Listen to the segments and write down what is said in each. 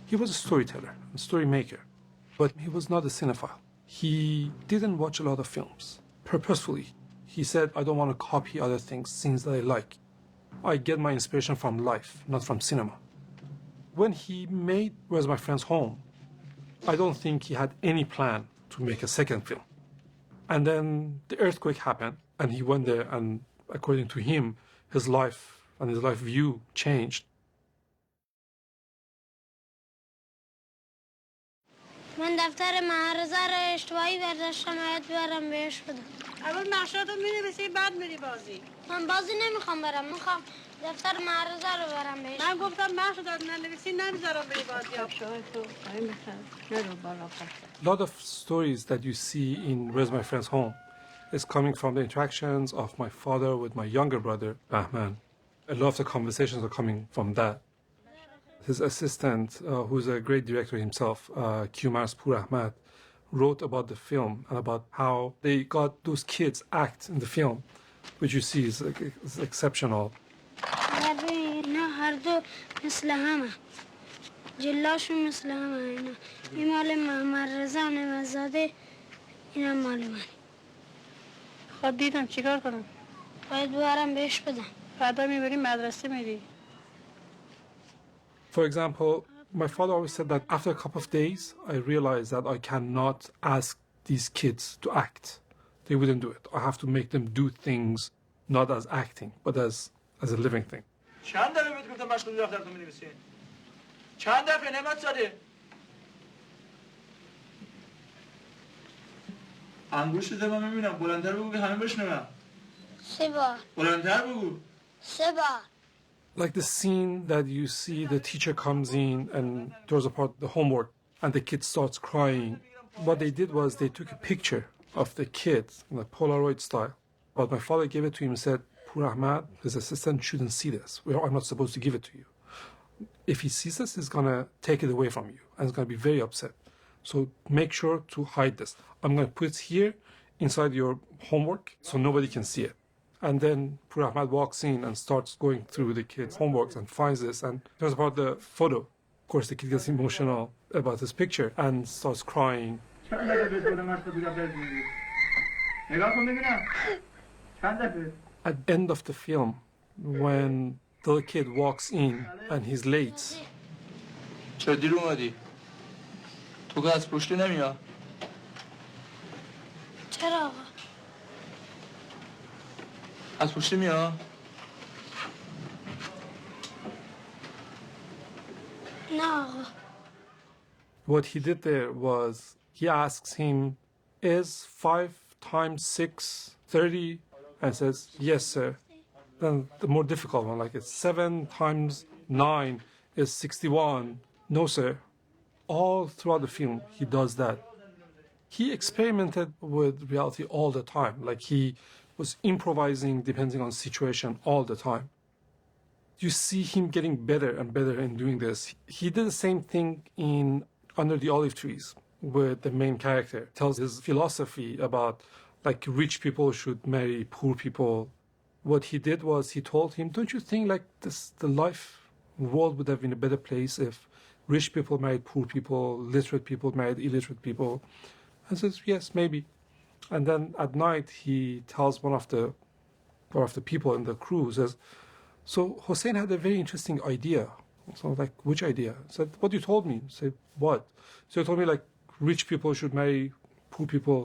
He was a storyteller, a story maker, but he was not a cinephile. He didn't watch a lot of films, purposefully. He said, I don't want to copy other things that I like. I get my inspiration from life, not from cinema. When he made Where's My Friend's Home, I don't think he had any plan to make a second film. And then the earthquake happened, and he went there, and according to him, his life and his life view changed. من دفتر معرضه رو اشتباهی برداشتم باید برم بهش بدم. اول نقشاتو می‌نویسی بعد میری بازی. من بازی نمیخوام برم، میخوام دفتر معرضه رو برم بهش. من گفتم نقشاتو ننویسی نمیذارم بری بازی. A lot of stories that you see in Where's My Friend's Home is coming from the interactions of my father with my younger brother, Ahmad. A lot of the conversations are coming from that. His assistant, who's a great director himself, Kiarostami Ahmad, wrote about the film and about how they got those kids act in the film, which you see is exceptional. جلاشون مثل همه اینا. این مال محمد رضا نمزاده، اینم مال من. خب دیدم چیکار کنم؟ باید برم بهش بدم. فردا میبری مدرسه میری. For example, my father always said that after a couple of days, I realized that I cannot ask these kids to act. They wouldn't do it. I have to make them do things not as acting, but as a living thing. چند دفعه بهت گفتم مشغول دفترتون بنویسی؟ چند دفعه نعمت زاده؟ انگوشت ده من میبینم بلندتر بگو که همه بشنوم. 3 بار. بلندتر بگو. 3 بار. Like the scene that you see the teacher comes in and throws apart the homework and the kid starts crying. What they did was they took a picture of the kid in a Polaroid style. But my father gave it to him and said, Poor Ahmad, his assistant shouldn't see this. I'm not supposed to give it to you. If he sees this, he's going to take it away from you and he's going to be very upset. So make sure to hide this. I'm going to put it here inside your homework so nobody can see it. And then Poor Ahmad walks in and starts going through the kid's homework and finds this and tells about the photo. Of course, the kid gets emotional about this picture and starts crying. At the end of the film, when the little kid walks in and he's late. چرا دیر اومدی؟ تو که از پشتی نمیاد. چرا آقا؟ از پشتی میاد؟ نه آقا. What he did there was he asks him, is 5 times 6 30? And says, yes, sir. Then the more difficult one, like it's 7 times 9 is 61. No, sir. All throughout the film, he does that. He experimented with reality all the time. Like he was improvising depending on situation all the time. You see him getting better and better in doing this. He did the same thing in Under the Olive Trees with the main character. Tells his philosophy about like rich people should marry poor people. What he did was he told him, don't you think like this, the world would have been a better place if rich people married poor people, literate people married illiterate people? And says, yes, maybe. And then at night he tells one of the people in the crew, says, so Hossein had a very interesting idea. So like, which idea? I said, what you told me. I said, what? So he told me like rich people should marry poor people.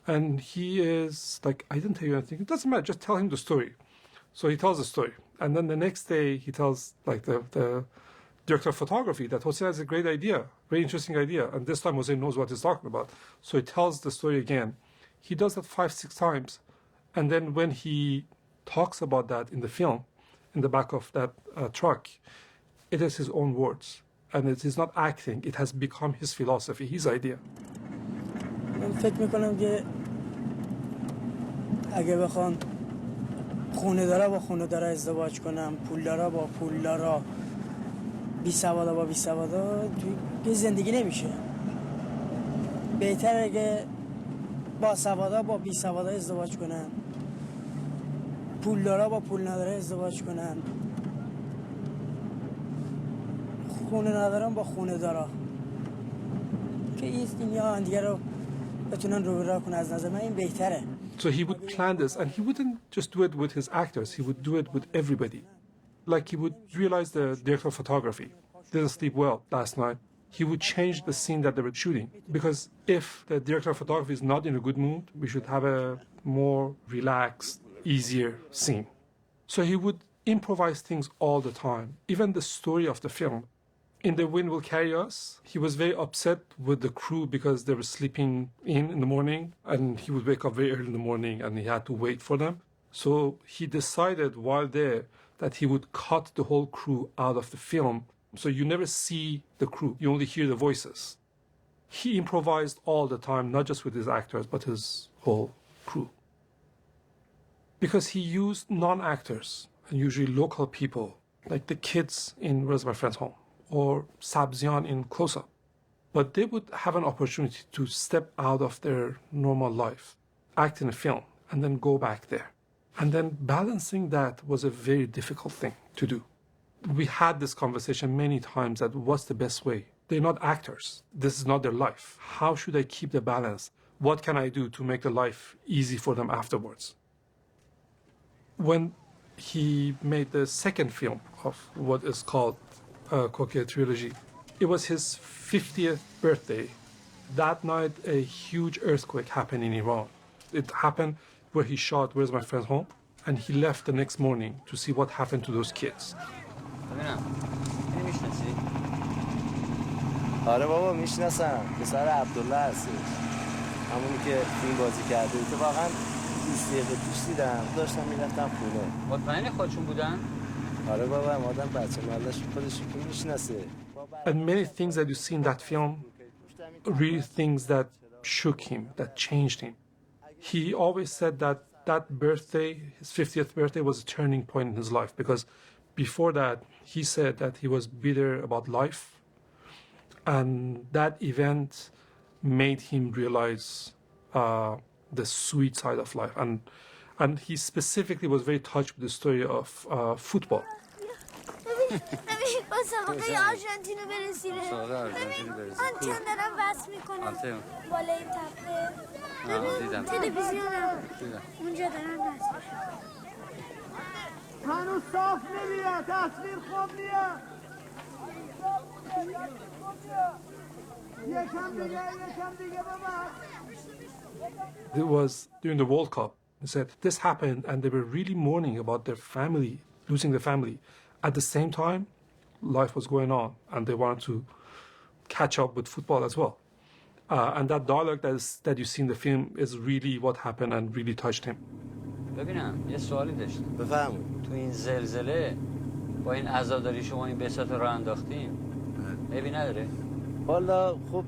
And he is like, I didn't tell you anything. It doesn't matter, just tell him the story. So he tells the story. And then the next day he tells like the director of photography that Hossein has a great idea, very interesting idea. And this time Hossein knows what he's talking about. So he tells the story again. He does that 5-6 times. And then when he talks about that in the film, in the back of that truck, it is his own words. And it is not acting. It has become his philosophy, his idea. من فکر میکنم که اگه بخوام خونه داره با خونه داره ازدواج کنم، پول داره با پول داره، بی سوادا با بی سوادا، توی زندگی نمیشه. بهتره که با سوادا با بی سوادا ازدواج کنم، پول داره با پول نداره ازدواج کنم، خونه ندارم با خونه دارا که اینیا هم دیگه رو بتونن رو به راه کنن از نظر من این بهتره. So he would plan this, and he wouldn't just do it with his actors, he would do it with everybody. Like he would realize the director of photography didn't sleep well last night. He would change the scene that they were shooting. Because if the director of photography is not in a good mood, we should have a more relaxed, easier scene. So he would improvise things all the time. Even the story of the film. In The Wind Will Carry Us, he was very upset with the crew because they were sleeping in the morning, and he would wake up very early in the morning and he had to wait for them. So he decided while there that he would cut the whole crew out of the film. So you never see the crew, you only hear the voices. He improvised all the time, not just with his actors, but his whole crew. Because he used non-actors, and usually local people, like the kids in Where's My Friend's Home, or Sabzian in Close-Up. But they would have an opportunity to step out of their normal life, act in a film, and then go back there. And then balancing that was a very difficult thing to do. We had this conversation many times that what's the best way? They're not actors. This is not their life. How should I keep the balance? What can I do to make the life easy for them afterwards? When he made the second film of what is called Kokya Trilogy, it was his 50th birthday. That night, a huge earthquake happened in Iran. It happened where he shot Where's My Friend's Home, and he left the next morning to see what happened to those kids. آره بابا میشناسم پسر عبدالله هستی همونی که فیلم بازی کرده تو واقعا 20 دقیقه پیش دیدم داشتم میرفتم خونه مطمئنی خودشون بودن؟ آره بابا مادم بچه مالش خودش که میشناسه And many things that you see in that film, really things that shook him, that changed him. He always said that that birthday, his 50th birthday, was a turning point in his life because before that, he said that he was bitter about life. And that event made him realize the sweet side of life. And he specifically was very touched with the story of football. مسابقه آرژانتین رو برسیره آنتن دارم بس میکنم بالای تپه تلویزیونم اونجا دارم بس هنوز صاف نمیاد تصویر خوب میاد یکم دیگه ببر. It was during the World Cup. He said this happened and they were really mourning about their family, losing their family. At the same time, life was going on and they wanted to catch up with football as well. And that dialogue that you see in the film is really what happened and really touched him. ببینم یه سوالی داشتم بفرمایید تو این زلزله با این عزاداری شما این بساط رو انداختیم عیبی نداره؟ والا خب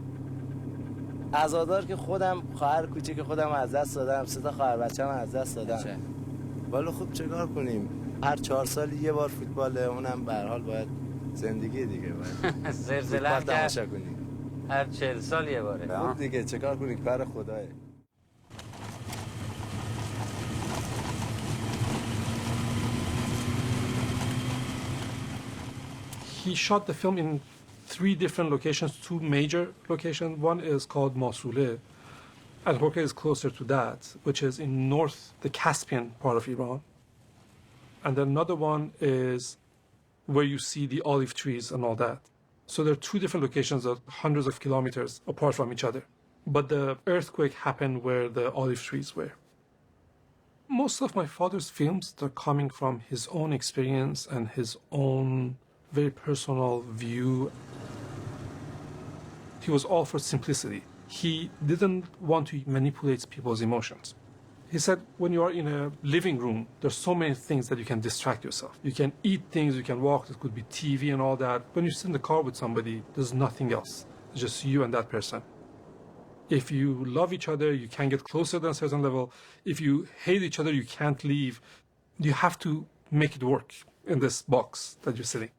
عزادار که خودم خواهر کوچیک خودم از دست دادم 3 تا خواهر بچه‌م از دست دادم والا خب چیکار کنیم هر 4 سال یه بار فوتبال اونم به هر حال باید زندگی دیگه باید زلزله هم تماشا کنیم هر 40 سال یه باره خب دیگه چیکار کنیم کار خداه. He shot the film in 3 different locations, 2 major locations. One is called Mosul, and Horka is closer to that, which is in north, the Caspian part of Iran. And then another one is where you see the olive trees and all that. So there are 2 different locations that are hundreds of kilometers apart from each other. But the earthquake happened where the olive trees were. Most of my father's films are coming from his own experience and his own very personal view. He was all for simplicity. He didn't want to manipulate people's emotions. He said, when you are in a living room, there's so many things that you can distract yourself. You can eat things, you can walk, it could be TV and all that. When you sit in the car with somebody, there's nothing else. It's just you and that person. If you love each other, you can get closer than a certain level. If you hate each other, you can't leave. You have to make it work in this box that you're sitting.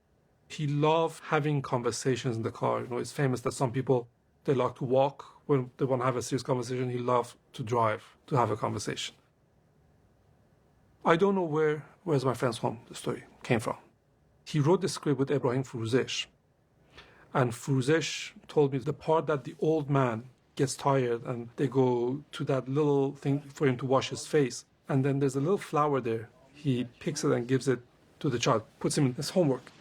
He loved having conversations in the car. You know, it's famous that some people, they like to walk when they want to have a serious conversation. He loved to drive, to have a conversation. I don't know Where's My Friend's Home, the story came from. He wrote the script with Ibrahim Furuzesh. And Fuzesh told me the part that the old man gets tired and they go to that little thing for him to wash his face. And then there's a little flower there. He picks it and gives it to the child, puts him in his homework.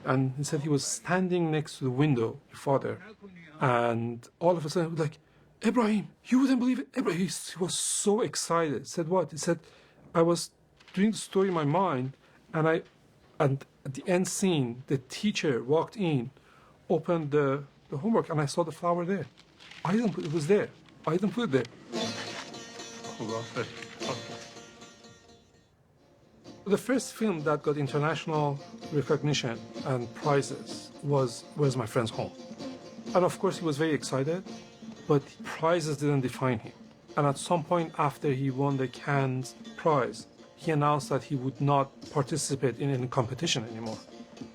And he said he was standing next to the window, your father, and all of a sudden, like, Ibrahim, you wouldn't believe it. Ibrahim, he was so excited. He said, what? He said, I was doing the story in my mind, and at the end scene, the teacher walked in, opened the homework, and I saw the flower there. I didn't put it was there. I didn't put it there. The first film that got international recognition and prizes was Where's My Friend's Home? And of course he was very excited, but prizes didn't define him. And at some point after he won the Cannes prize, he announced that he would not participate in any competition anymore.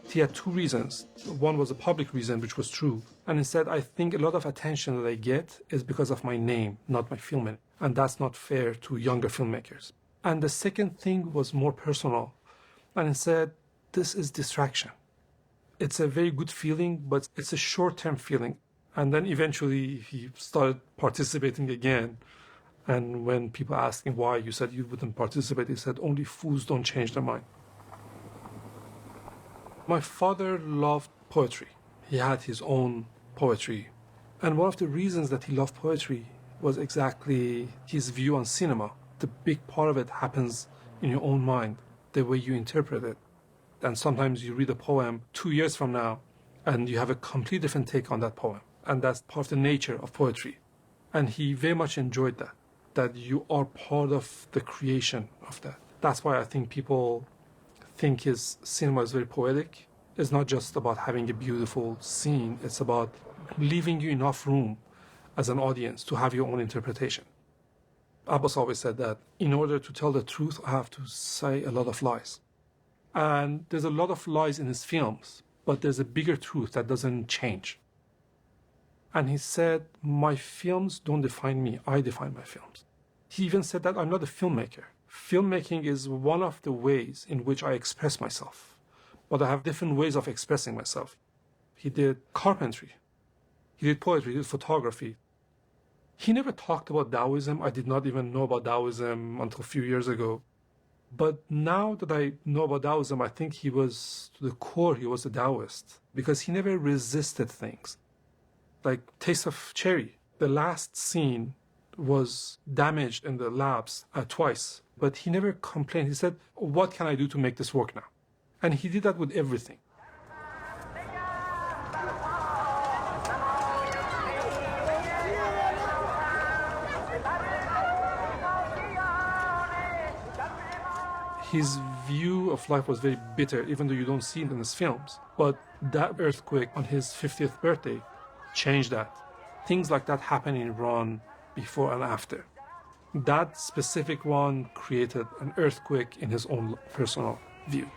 He had two reasons. One was a public reason, which was true. And he said, I think a lot of attention that I get is because of my name, not my filming. And that's not fair to younger filmmakers. And the second thing was more personal. And he said, this is distraction. It's a very good feeling, but it's a short-term feeling. And then eventually he started participating again. And when people asked him why you said you wouldn't participate, he said, only fools don't change their mind. My father loved poetry. He had his own poetry. And one of the reasons that he loved poetry was exactly his view on cinema. The big part of it happens in your own mind, the way you interpret it. And sometimes you read a poem 2 years from now, and you have a completely different take on that poem. And that's part of the nature of poetry. And he very much enjoyed that you are part of the creation of that. That's why I think people think his cinema is very poetic. It's not just about having a beautiful scene, it's about leaving you enough room as an audience to have your own interpretation. Abbas always said that in order to tell the truth, I have to say a lot of lies. And there's a lot of lies in his films, but there's a bigger truth that doesn't change. And he said, my films don't define me, I define my films. He even said that I'm not a filmmaker. Filmmaking is one of the ways in which I express myself, but I have different ways of expressing myself. He did carpentry, he did poetry, he did photography. He never talked about Taoism. I did not even know about Taoism until a few years ago. But now that I know about Taoism, I think he was, to the core, he was a Taoist, because he never resisted things. Like Taste of Cherry, the last scene was damaged in the labs twice, but he never complained. He said, what can I do to make this work now? And he did that with everything. His view of life was very bitter, even though you don't see it in his films. But that earthquake on his 50th birthday changed that. Things like that happen in Iran before and after. That specific one created an earthquake in his own personal view.